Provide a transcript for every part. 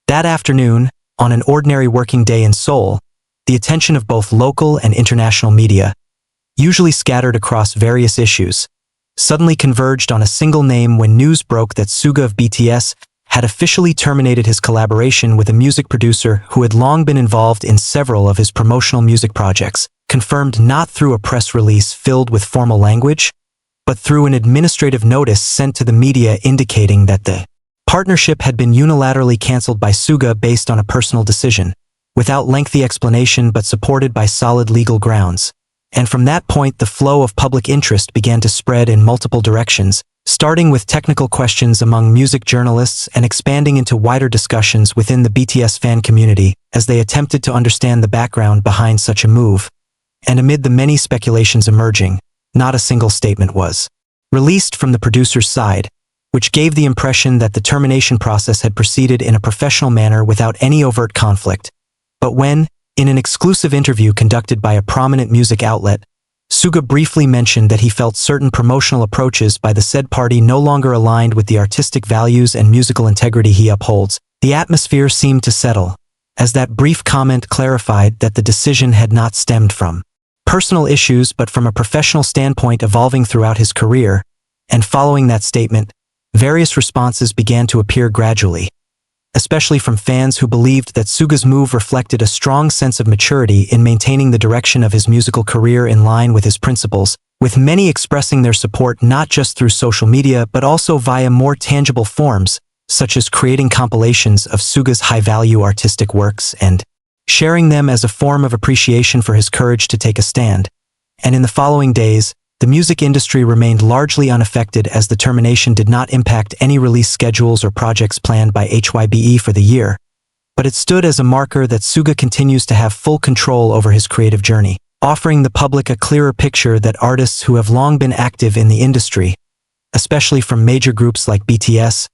That afternoon, on an ordinary working day in Seoul, the attention of both local and international media, usually scattered across various issues, suddenly converged on a single name when news broke that SUGA of BTS had officially terminated his collaboration with a music producer who had long been involved in several of his promotional music projects, confirmed not through a press release filled with formal language, but through an administrative notice sent to the media indicating that the partnership had been unilaterally cancelled by SUGA based on a personal decision, without lengthy explanation but supported by solid legal grounds. And from that point, the flow of public interest began to spread in multiple directions, starting with technical questions among music journalists and expanding into wider discussions within the BTS fan community as they attempted to understand the background behind such a move. And amid the many speculations emerging, not a single statement was released from the producer's side, which gave the impression that the termination process had proceeded in a professional manner without any overt conflict. But when, in an exclusive interview conducted by a prominent music outlet, SUGA briefly mentioned that he felt certain promotional approaches by the said party no longer aligned with the artistic values and musical integrity he upholds, the atmosphere seemed to settle, as that brief comment clarified that the decision had not stemmed from personal issues but from a professional standpoint evolving throughout his career, and following that statement, various responses began to appear gradually, especially from fans who believed that SUGA's move reflected a strong sense of maturity in maintaining the direction of his musical career in line with his principles, with many expressing their support not just through social media but also via more tangible forms, such as creating compilations of SUGA's high-value artistic works and sharing them as a form of appreciation for his courage to take a stand. And in the following days, the music industry remained largely unaffected as the termination did not impact any release schedules or projects planned by HYBE for the year, but it stood as a marker that SUGA continues to have full control over his creative journey, offering the public a clearer picture that artists who have long been active in the industry, especially from major groups like BTS,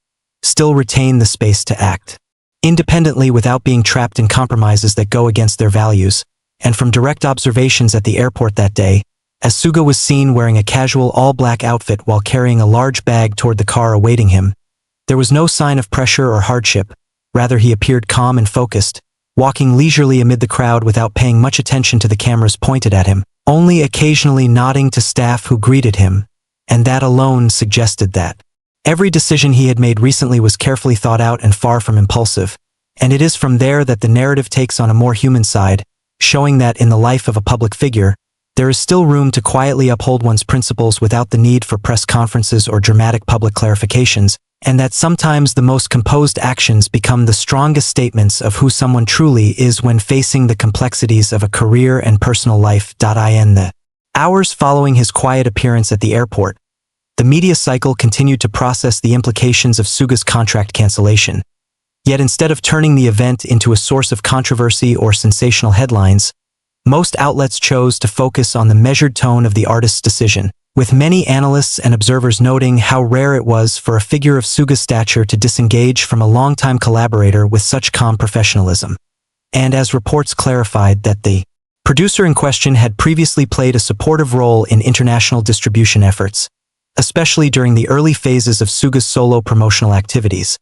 still retain the space to act independently without being trapped in compromises that go against their values. And from direct observations at the airport that day, as SUGA was seen wearing a casual all-black outfit while carrying a large bag toward the car awaiting him, there was no sign of pressure or hardship. Rather, he appeared calm and focused, walking leisurely amid the crowd without paying much attention to the cameras pointed at him, only occasionally nodding to staff who greeted him, and that alone suggested that every decision he had made recently was carefully thought out and far from impulsive. And it is from there that the narrative takes on a more human side, showing that in the life of a public figure, there is still room to quietly uphold one's principles without the need for press conferences or dramatic public clarifications, and that sometimes the most composed actions become the strongest statements of who someone truly is when facing the complexities of a career and personal life. In the hours following his quiet appearance at the airport, the media cycle continued to process the implications of SUGA's contract cancellation. Yet instead of turning the event into a source of controversy or sensational headlines, most outlets chose to focus on the measured tone of the artist's decision, with many analysts and observers noting how rare it was for a figure of SUGA's stature to disengage from a longtime collaborator with such calm professionalism. And as reports clarified that the producer in question had previously played a supportive role in international distribution efforts, especially during the early phases of SUGA's solo promotional activities,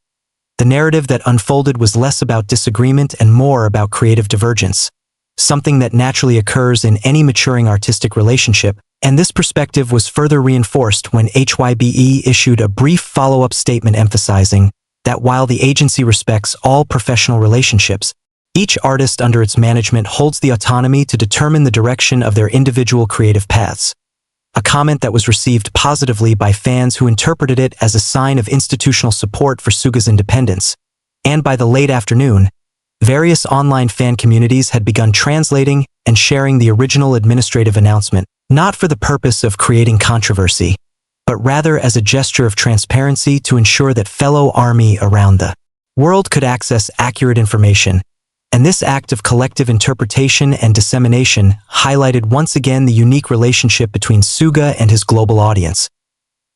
the narrative that unfolded was less about disagreement and more about creative divergence, something that naturally occurs in any maturing artistic relationship, and this perspective was further reinforced when HYBE issued a brief follow-up statement emphasizing that while the agency respects all professional relationships, each artist under its management holds the autonomy to determine the direction of their individual creative paths. A comment that was received positively by fans who interpreted it as a sign of institutional support for SUGA's independence. And by the late afternoon, various online fan communities had begun translating and sharing the original administrative announcement, not for the purpose of creating controversy, but rather as a gesture of transparency to ensure that fellow ARMY around the world could access accurate information. And this act of collective interpretation and dissemination highlighted once again the unique relationship between SUGA and his global audience.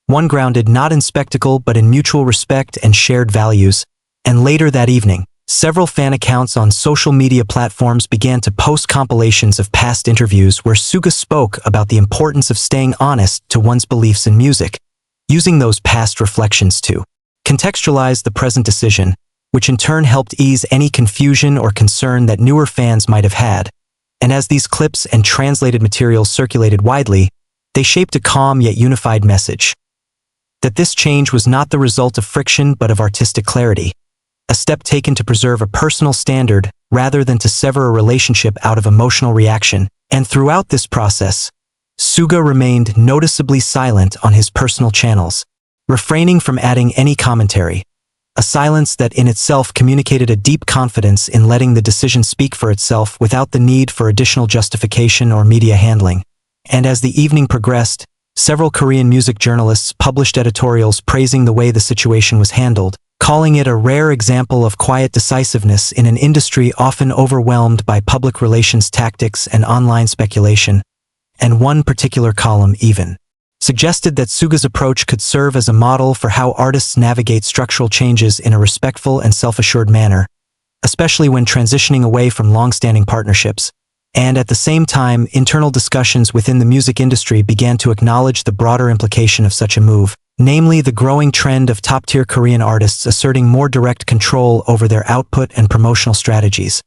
One grounded not in spectacle but in mutual respect and shared values. And later that evening, several fan accounts on social media platforms began to post compilations of past interviews where SUGA spoke about the importance of staying honest to one's beliefs in music, using those past reflections to contextualize the present decision. which in turn helped ease any confusion or concern that newer fans might have had. And as these clips and translated materials circulated widely, they shaped a calm yet unified message. That this change was not the result of friction but of artistic clarity, a step taken to preserve a personal standard rather than to sever a relationship out of emotional reaction. And throughout this process, Suga remained noticeably silent on his personal channels, refraining from adding any commentary, a silence that in itself communicated a deep confidence in letting the decision speak for itself without the need for additional justification or media handling. And as the evening progressed, several Korean music journalists published editorials praising the way the situation was handled, calling it a rare example of quiet decisiveness in an industry often overwhelmed by public relations tactics and online speculation. And one particular column even suggested that Suga's approach could serve as a model for how artists navigate structural changes in a respectful and self-assured manner, especially when transitioning away from long-standing partnerships. And at the same time, internal discussions within the music industry began to acknowledge the broader implication of such a move, namely the growing trend of top-tier Korean artists asserting more direct control over their output and promotional strategies,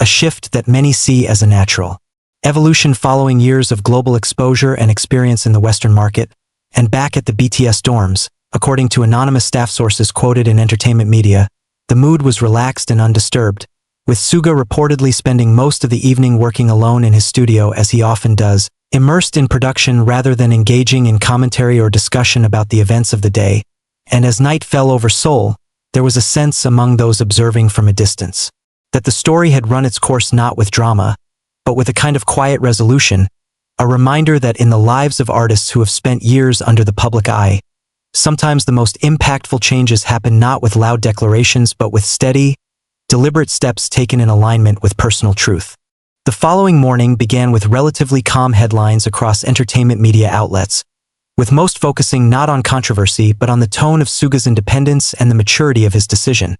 a shift that many see as a natural evolution following years of global exposure and experience in the Western market. And back at the BTS dorms, according to anonymous staff sources quoted in entertainment media, the mood was relaxed and undisturbed, with Suga reportedly spending most of the evening working alone in his studio as he often does, immersed in production rather than engaging in commentary or discussion about the events of the day. And as night fell over Seoul, there was a sense among those observing from a distance that the story had run its course not with drama, but with a kind of quiet resolution, a reminder that in the lives of artists who have spent years under the public eye, sometimes the most impactful changes happen not with loud declarations but with steady, deliberate steps taken in alignment with personal truth. The following morning began with relatively calm headlines across entertainment media outlets, with most focusing not on controversy but on the tone of Suga's independence and the maturity of his decision.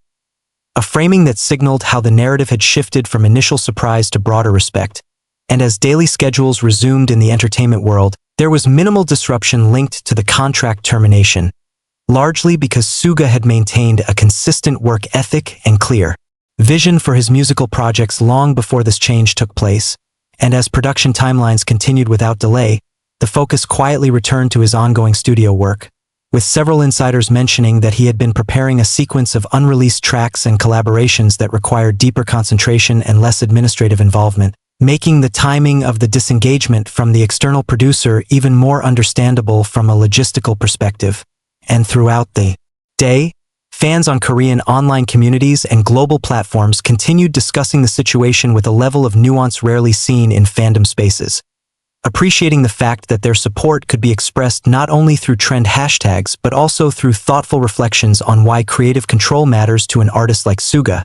A framing that signaled how the narrative had shifted from initial surprise to broader respect. And as daily schedules resumed in the entertainment world, there was minimal disruption linked to the contract termination, largely because Suga had maintained a consistent work ethic and clear vision for his musical projects long before this change took place. And as production timelines continued without delay, the focus quietly returned to his ongoing studio work, with several insiders mentioning that he had been preparing a sequence of unreleased tracks and collaborations that required deeper concentration and less administrative involvement, making the timing of the disengagement from the external producer even more understandable from a logistical perspective. And throughout the day, fans on Korean online communities and global platforms continued discussing the situation with a level of nuance rarely seen in fandom spaces, appreciating the fact that their support could be expressed not only through trend hashtags but also through thoughtful reflections on why creative control matters to an artist like Suga,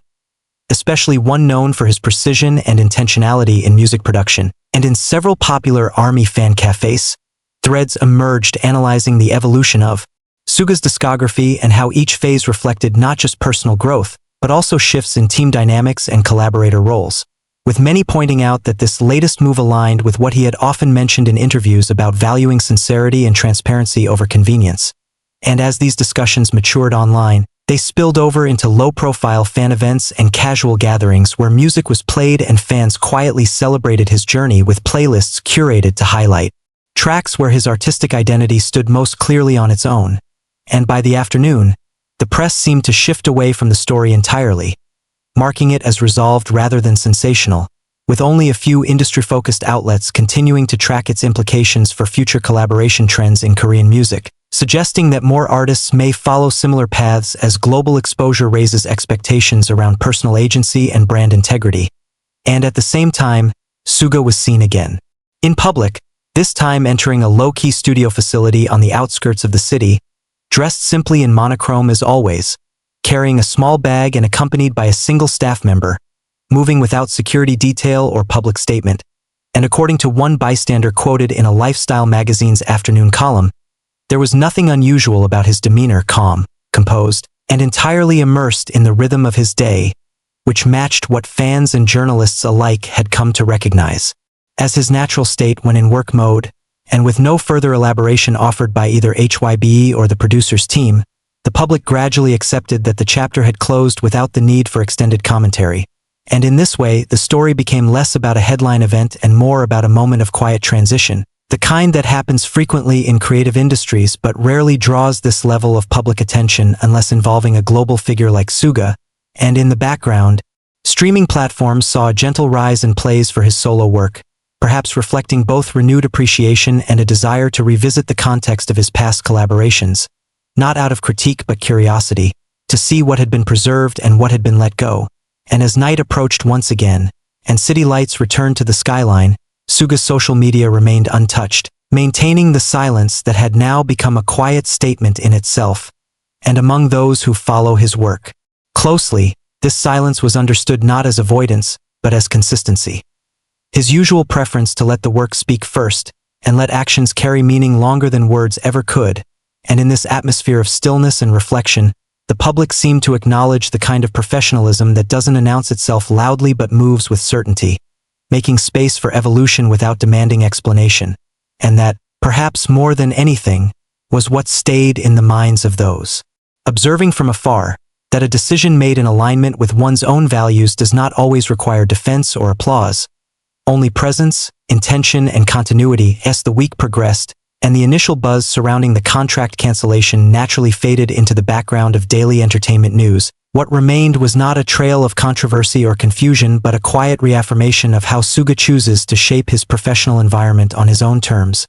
especially one known for his precision and intentionality in music production. And in several popular ARMY fan cafes, threads emerged analyzing the evolution of Suga's discography and how each phase reflected not just personal growth, but also shifts in team dynamics and collaborator roles, with many pointing out that this latest move aligned with what he had often mentioned in interviews about valuing sincerity and transparency over convenience. And as these discussions matured online, they spilled over into low-profile fan events and casual gatherings where music was played and fans quietly celebrated his journey with playlists curated to highlight tracks where his artistic identity stood most clearly on its own. And by the afternoon, the press seemed to shift away from the story entirely, marking it as resolved rather than sensational, with only a few industry-focused outlets continuing to track its implications for future collaboration trends in Korean music, suggesting that more artists may follow similar paths as global exposure raises expectations around personal agency and brand integrity. And at the same time, Suga was seen again in public, this time entering a low-key studio facility on the outskirts of the city, dressed simply in monochrome as always, carrying a small bag and accompanied by a single staff member, moving without security detail or public statement. And according to one bystander quoted in a lifestyle magazine's afternoon column, there was nothing unusual about his demeanor, calm, composed, and entirely immersed in the rhythm of his day, which matched what fans and journalists alike had come to recognize as his natural state when in work mode. And with no further elaboration offered by either HYBE or the producer's team, the public gradually accepted that the chapter had closed without the need for extended commentary. And in this way, the story became less about a headline event and more about a moment of quiet transition, the kind that happens frequently in creative industries but rarely draws this level of public attention unless involving a global figure like SUGA. And in the background, streaming platforms saw a gentle rise in plays for his solo work, perhaps reflecting both renewed appreciation and a desire to revisit the context of his past collaborations, not out of critique but curiosity, to see what had been preserved and what had been let go. And as night approached once again, and city lights returned to the skyline, SUGA's social media remained untouched, maintaining the silence that had now become a quiet statement in itself. And among those who follow his work closely, this silence was understood not as avoidance, but as consistency. His usual preference to let the work speak first, and let actions carry meaning longer than words ever could, and in this atmosphere of stillness and reflection, the public seemed to acknowledge the kind of professionalism that doesn't announce itself loudly but moves with certainty, making space for evolution without demanding explanation, and that, perhaps more than anything, was what stayed in the minds of those observing from afar, that a decision made in alignment with one's own values does not always require defense or applause. Only presence, intention, and continuity. As the week progressed, and the initial buzz surrounding the contract cancellation naturally faded into the background of daily entertainment news, what remained was not a trail of controversy or confusion but a quiet reaffirmation of how SUGA chooses to shape his professional environment on his own terms.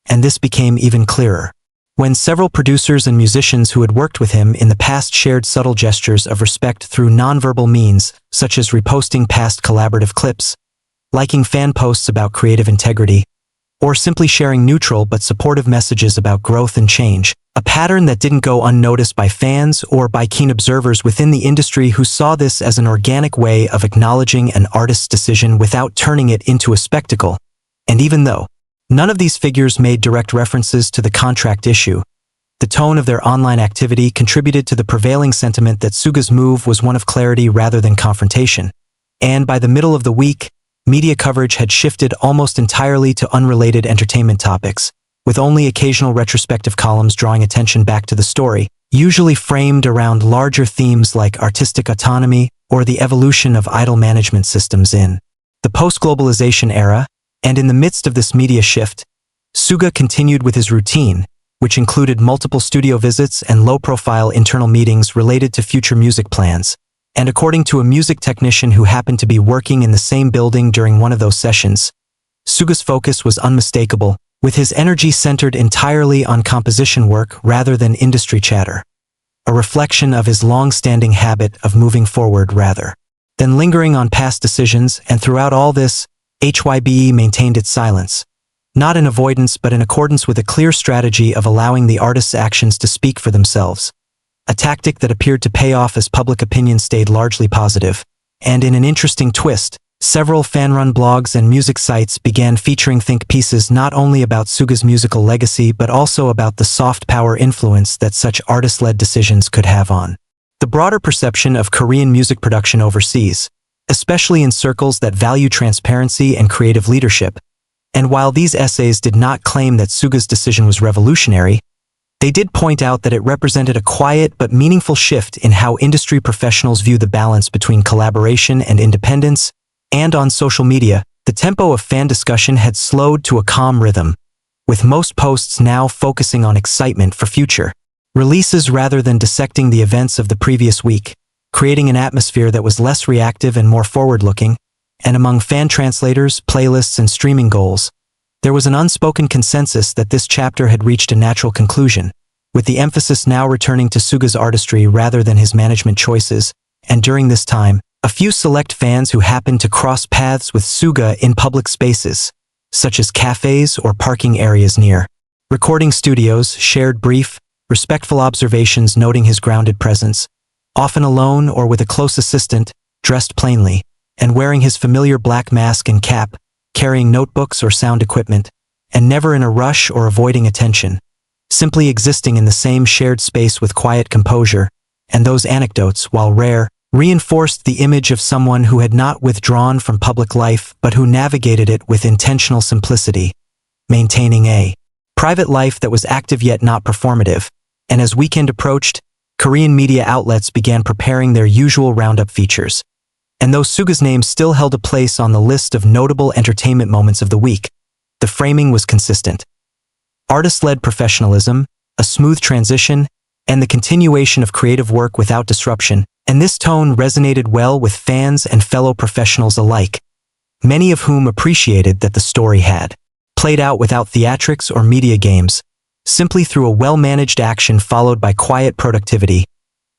And this became even clearer when several producers and musicians who had worked with him in the past shared subtle gestures of respect through nonverbal means, such as reposting past collaborative clips, liking fan posts about creative integrity, or simply sharing neutral but supportive messages about growth and change, a pattern that didn't go unnoticed by fans or by keen observers within the industry who saw this as an organic way of acknowledging an artist's decision without turning it into a spectacle. And even though none of these figures made direct references to the contract issue, the tone of their online activity contributed to the prevailing sentiment that SUGA's move was one of clarity rather than confrontation. And by the middle of the week, media coverage had shifted almost entirely to unrelated entertainment topics, with only occasional retrospective columns drawing attention back to the story, usually framed around larger themes like artistic autonomy or the evolution of idol management systems in the post-globalization era. And in the midst of this media shift, SUGA continued with his routine, which included multiple studio visits and low-profile internal meetings related to future music plans. And according to a music technician who happened to be working in the same building during one of those sessions, SUGA's focus was unmistakable, with his energy centered entirely on composition work rather than industry chatter, a reflection of his long-standing habit of moving forward rather than lingering on past decisions. And throughout all this, HYBE maintained its silence, not in avoidance but in accordance with a clear strategy of allowing the artist's actions to speak for themselves, a tactic that appeared to pay off as public opinion stayed largely positive. And in an interesting twist, several fan-run blogs and music sites began featuring think pieces not only about SUGA's musical legacy but also about the soft power influence that such artist-led decisions could have on the broader perception of Korean music production overseas, especially in circles that value transparency and creative leadership. And while these essays did not claim that SUGA's decision was revolutionary, they did point out that it represented a quiet but meaningful shift in how industry professionals view the balance between collaboration and independence. And on social media, the tempo of fan discussion had slowed to a calm rhythm, with most posts now focusing on excitement for future releases rather than dissecting the events of the previous week, creating an atmosphere that was less reactive and more forward-looking. And among fan translators, playlists, and streaming goals, there was an unspoken consensus that this chapter had reached a natural conclusion, with the emphasis now returning to SUGA's artistry rather than his management choices. And during this time, a few select fans who happened to cross paths with SUGA in public spaces, such as cafes or parking areas near recording studios, shared brief, respectful observations noting his grounded presence, often alone or with a close assistant, dressed plainly, and wearing his familiar black mask and cap, carrying notebooks or sound equipment, and never in a rush or avoiding attention, simply existing in the same shared space with quiet composure. And those anecdotes, while rare, reinforced the image of someone who had not withdrawn from public life but who navigated it with intentional simplicity, maintaining a private life that was active yet not performative. And as weekend approached, Korean media outlets began preparing their usual roundup features. And though Suga's name still held a place on the list of notable entertainment moments of the week, the framing was consistent. Artist-led professionalism, a smooth transition, and the continuation of creative work without disruption, and this tone resonated well with fans and fellow professionals alike, many of whom appreciated that the story had played out without theatrics or media games, simply through a well-managed action followed by quiet productivity.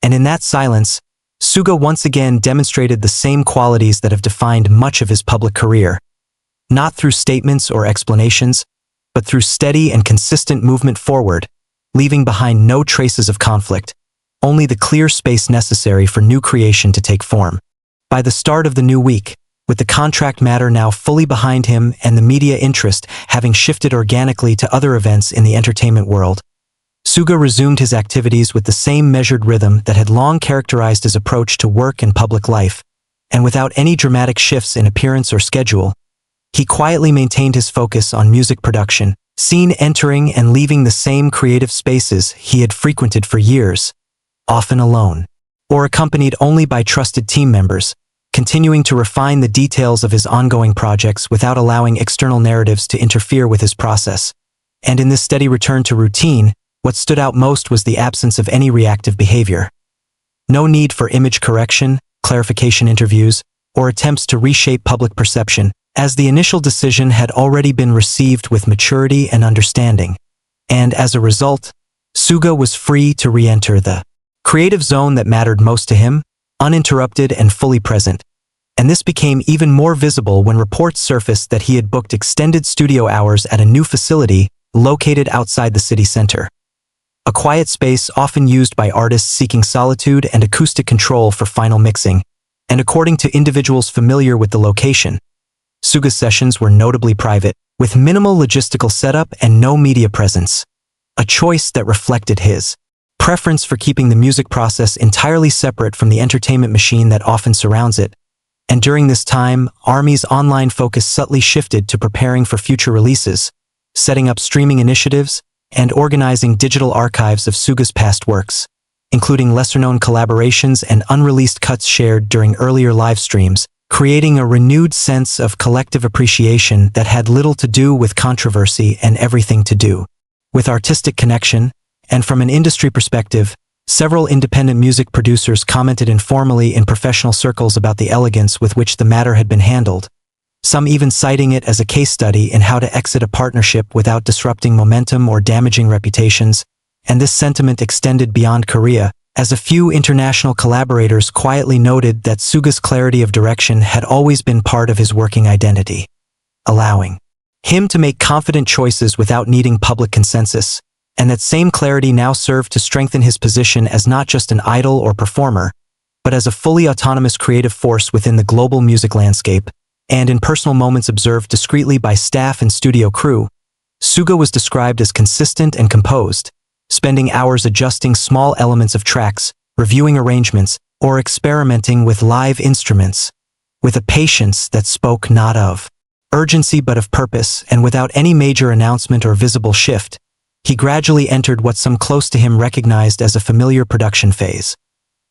And in that silence, Suga once again demonstrated the same qualities that have defined much of his public career. Not through statements or explanations, but through steady and consistent movement forward, leaving behind no traces of conflict, only the clear space necessary for new creation to take form. By the start of the new week, with the contract matter now fully behind him and the media interest having shifted organically to other events in the entertainment world, Suga resumed his activities with the same measured rhythm that had long characterized his approach to work and public life, and without any dramatic shifts in appearance or schedule, he quietly maintained his focus on music production, seen entering and leaving the same creative spaces he had frequented for years, often alone, or accompanied only by trusted team members, continuing to refine the details of his ongoing projects without allowing external narratives to interfere with his process. And in this steady return to routine, what stood out most was the absence of any reactive behavior. No need for image correction, clarification interviews, or attempts to reshape public perception, as the initial decision had already been received with maturity and understanding. And as a result, Suga was free to re-enter the creative zone that mattered most to him, uninterrupted and fully present. And this became even more visible when reports surfaced that he had booked extended studio hours at a new facility located outside the city center. A quiet space often used by artists seeking solitude and acoustic control for final mixing, and according to individuals familiar with the location, Suga's sessions were notably private, with minimal logistical setup and no media presence, a choice that reflected his preference for keeping the music process entirely separate from the entertainment machine that often surrounds it. And during this time, ARMY's online focus subtly shifted to preparing for future releases, setting up streaming initiatives, and organizing digital archives of Suga's past works, including lesser-known collaborations and unreleased cuts shared during earlier live streams, creating a renewed sense of collective appreciation that had little to do with controversy and everything to do with artistic connection. And from an industry perspective, several independent music producers commented informally in professional circles about the elegance with which the matter had been handled, some even citing it as a case study in how to exit a partnership without disrupting momentum or damaging reputations. And this sentiment extended beyond Korea, as a few international collaborators quietly noted that Suga's clarity of direction had always been part of his working identity, allowing him to make confident choices without needing public consensus. And that same clarity now served to strengthen his position as not just an idol or performer, but as a fully autonomous creative force within the global music landscape. And in personal moments observed discreetly by staff and studio crew, Suga was described as consistent and composed, spending hours adjusting small elements of tracks, reviewing arrangements, or experimenting with live instruments, with a patience that spoke not of urgency but of purpose. And without any major announcement or visible shift, he gradually entered what some close to him recognized as a familiar production phase,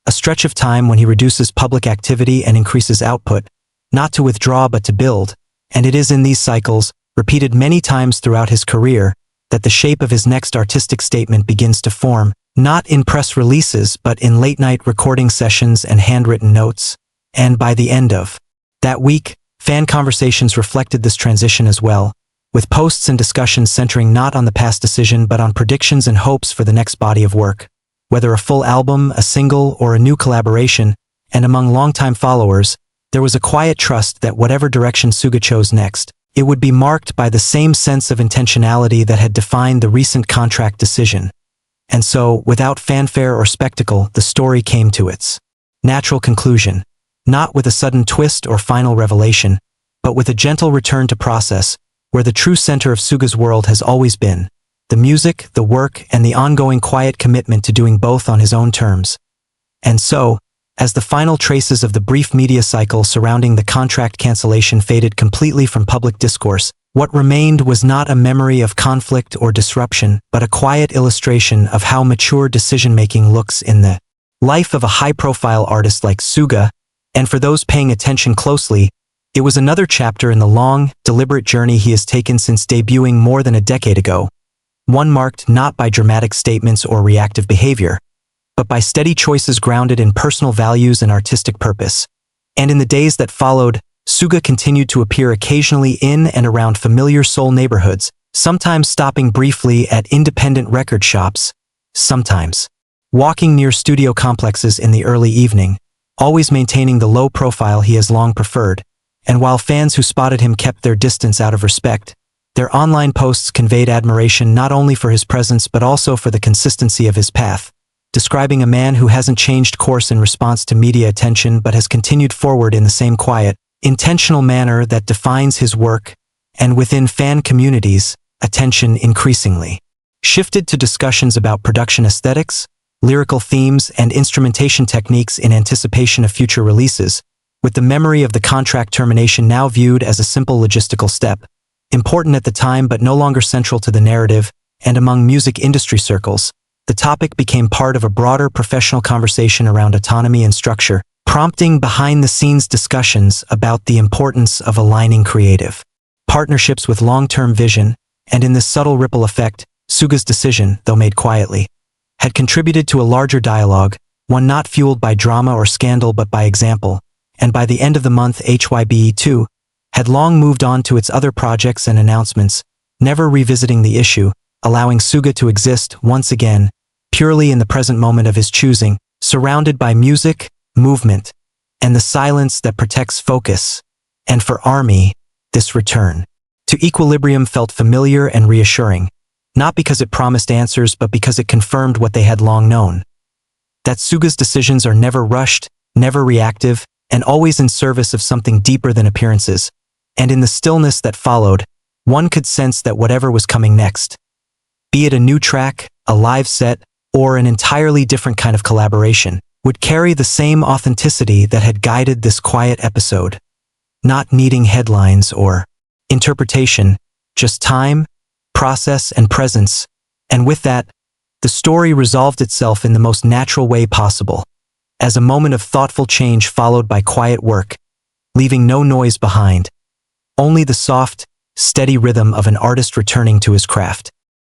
a stretch of time when he reduces public activity and increases output, not to withdraw but to build. And it is in these cycles, repeated many times throughout his career, that the shape of his next artistic statement begins to form, not in press releases but in late-night recording sessions and handwritten notes. And by the end of that week, fan conversations reflected this transition as well, with posts and discussions centering not on the past decision but on predictions and hopes for the next body of work, whether a full album, a single, or a new collaboration. And among longtime followers, there was a quiet trust that whatever direction Suga chose next, it would be marked by the same sense of intentionality that had defined the recent contract decision. And so, without fanfare or spectacle, the story came to its natural conclusion, not with a sudden twist or final revelation, but with a gentle return to process, where the true center of Suga's world has always been: the music, the work, and the ongoing quiet commitment to doing both on his own terms. And so, as the final traces of the brief media cycle surrounding the contract cancellation faded completely from public discourse, What remained was not a memory of conflict or disruption, but a quiet illustration of how mature decision-making looks in the life of a high-profile artist like Suga, and for those paying attention closely, it was another chapter in the long, deliberate journey he has taken since debuting more than a decade ago, one marked not by dramatic statements or reactive behavior, but by steady choices grounded in personal values and artistic purpose. And in the days that followed, Suga continued to appear occasionally in and around familiar Seoul neighborhoods, sometimes stopping briefly at independent record shops, sometimes walking near studio complexes in the early evening, always maintaining the low profile he has long preferred. And while fans who spotted him kept their distance out of respect, their online posts conveyed admiration not only for his presence but also for the consistency of his path, describing a man who hasn't changed course in response to media attention but has continued forward in the same quiet, intentional manner that defines his work, and within fan communities, attention increasingly shifted to discussions about production aesthetics, lyrical themes, and instrumentation techniques in anticipation of future releases, with the memory of the contract termination now viewed as a simple logistical step, important at the time but no longer central to the narrative, and among music industry circles, the topic became part of a broader professional conversation around autonomy and structure, prompting behind-the-scenes discussions about the importance of aligning creative partnerships with long-term vision, and in this subtle ripple effect, Suga's decision, though made quietly, had contributed to a larger dialogue, one not fueled by drama or scandal but by example, and by the end of the month HYBE2 had long moved on to its other projects and announcements, never revisiting the issue, allowing Suga to exist, once again, purely in the present moment of his choosing, surrounded by music, movement, and the silence that protects focus. And for ARMY, this return to equilibrium felt familiar and reassuring, not because it promised answers but because it confirmed what they had long known. That Suga's decisions are never rushed, never reactive, and always in service of something deeper than appearances. And in the stillness that followed, one could sense that whatever was coming next, be it a new track, a live set, or an entirely different kind of collaboration, would carry the same authenticity that had guided this quiet episode, not needing headlines or interpretation, just time, process, and presence. And with that, the story resolved itself in the most natural way possible, as a moment of thoughtful change followed by quiet work, leaving no noise behind, only the soft, steady rhythm of an artist returning to his craft.